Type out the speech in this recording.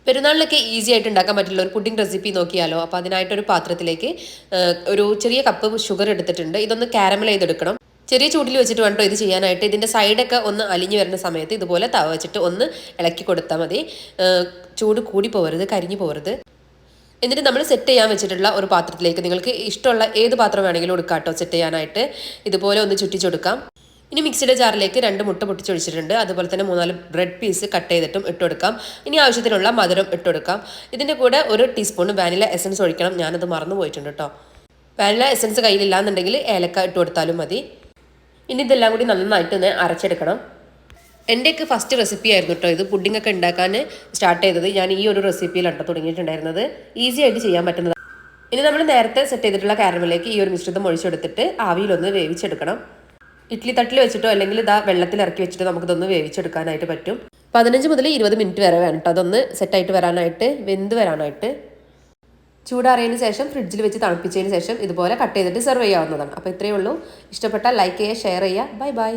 പെരുന്നാളിലൊക്കെ easy ആയിട്ട് ഉണ്ടാക്കാൻ പറ്റുള്ള ഒരു പുഡിംഗ് റെസിപ്പി നോക്കിയാലോ. അപ്പോൾ അതിനായിട്ടൊരു പാത്രത്തിലേക്ക് ഒരു ചെറിയ കപ്പ് ഷുഗർ എടുത്തിട്ടുണ്ട്. ഇതൊന്ന് കാരമൽ ചെയ്തെടുക്കണം. ചെറിയ ചൂടിൽ വെച്ചിട്ട് വേണ്ടോ ഇത് ചെയ്യാനായിട്ട്. ഇതിൻ്റെ സൈഡൊക്കെ ഒന്ന് അലിഞ്ഞു വരുന്ന സമയത്ത് ഇതുപോലെ തവ വെച്ചിട്ട് ഒന്ന് ഇളക്കി കൊടുത്താൽ മതി. ചൂട് കൂടി പോകരുത്, കരിഞ്ഞു പോകരുത്. എന്നിട്ട് നമ്മൾ സെറ്റ് ചെയ്യാൻ വെച്ചിട്ടുള്ള ഒരു പാത്രത്തിലേക്ക് നിങ്ങൾക്ക് ഇഷ്ടമുള്ള ഏത് പാത്രം വേണമെങ്കിലും എടുക്കാം കേട്ടോ സെറ്റ് ചെയ്യാനായിട്ട്. ഇതുപോലെ ഒന്ന് ചുറ്റിച്ചെടുക്കാം. ഇനി മിക്സിയുടെ ജാറിലേക്ക് 2 മുട്ട പൊട്ടിച്ചൊഴിച്ചിട്ടുണ്ട്. അതുപോലെ തന്നെ 3-4 ബ്രെഡ് പീസ് കട്ട് ചെയ്തിട്ടും ഇട്ടുകൊടുക്കാം. ഇനി ആവശ്യത്തിനുള്ള മധുരം ഇട്ടുകൊടുക്കാം. ഇതിൻ്റെ കൂടെ 1 ടീസ്പൂൺ വാനില എസൻസ് ഒഴിക്കണം. ഞാനത് മറന്നു പോയിട്ടുണ്ട് കേട്ടോ. വാനില എസൻസ് കയ്യിലില്ല എന്നുണ്ടെങ്കിൽ ഏലക്ക ഇട്ട് കൊടുത്താലും മതി. ഇനി ഇതെല്ലാം കൂടി നന്നായിട്ട് ഒന്ന് അരച്ചെടുക്കണം. എൻ്റെയൊക്കെ ഫസ്റ്റ് റെസിപ്പി ആയിരുന്നു കേട്ടോ ഇത്. പുഡിംഗ് ഒക്കെ ഉണ്ടാക്കാൻ സ്റ്റാർട്ട് ചെയ്തത് ഞാൻ ഈ ഒരു റെസിപ്പിയിലാണ് തുടങ്ങിയിട്ടുണ്ടായിരുന്നത്. ഈസി ആയിട്ട് ചെയ്യാൻ പറ്റുന്നത്. ഇനി നമ്മൾ നേരത്തെ സെറ്റ് ചെയ്തിട്ടുള്ള കാരമലിലേക്ക് ഈ ഒരു മിശ്രിതം ഒഴിച്ചെടുത്തിട്ട് ആവിയിലൊന്ന് വേവിച്ചെടുക്കണം. ഇഡ്ഡലി തട്ടിൽ വെച്ചിട്ടോ അല്ലെങ്കിൽ ഇതാ വെള്ളത്തിൽ ഇറക്കി വെച്ചിട്ടോ നമുക്കിതൊന്ന് വേവിച്ചെടുക്കാനായിട്ട് പറ്റും. 15 മുതൽ 20 മിനിറ്റ് വരെ വേണം കേട്ടോ അതൊന്ന് സെറ്റായിട്ട് വരാനായിട്ട്, വെന്ത് വരാനായിട്ട്. ചൂടാറിയതിന് ശേഷം ഫ്രിഡ്ജിൽ വെച്ച് തണുപ്പിച്ചതിന് ശേഷം ഇതുപോലെ കട്ട് ചെയ്തിട്ട് സെർവ് ചെയ്യാവുന്നതാണ്. അപ്പോൾ ഇത്രയേ ഉള്ളൂ. ഇഷ്ടപ്പെട്ടാൽ ലൈക്ക് ചെയ്യുക, ഷെയർ ചെയ്യുക. Bye bye.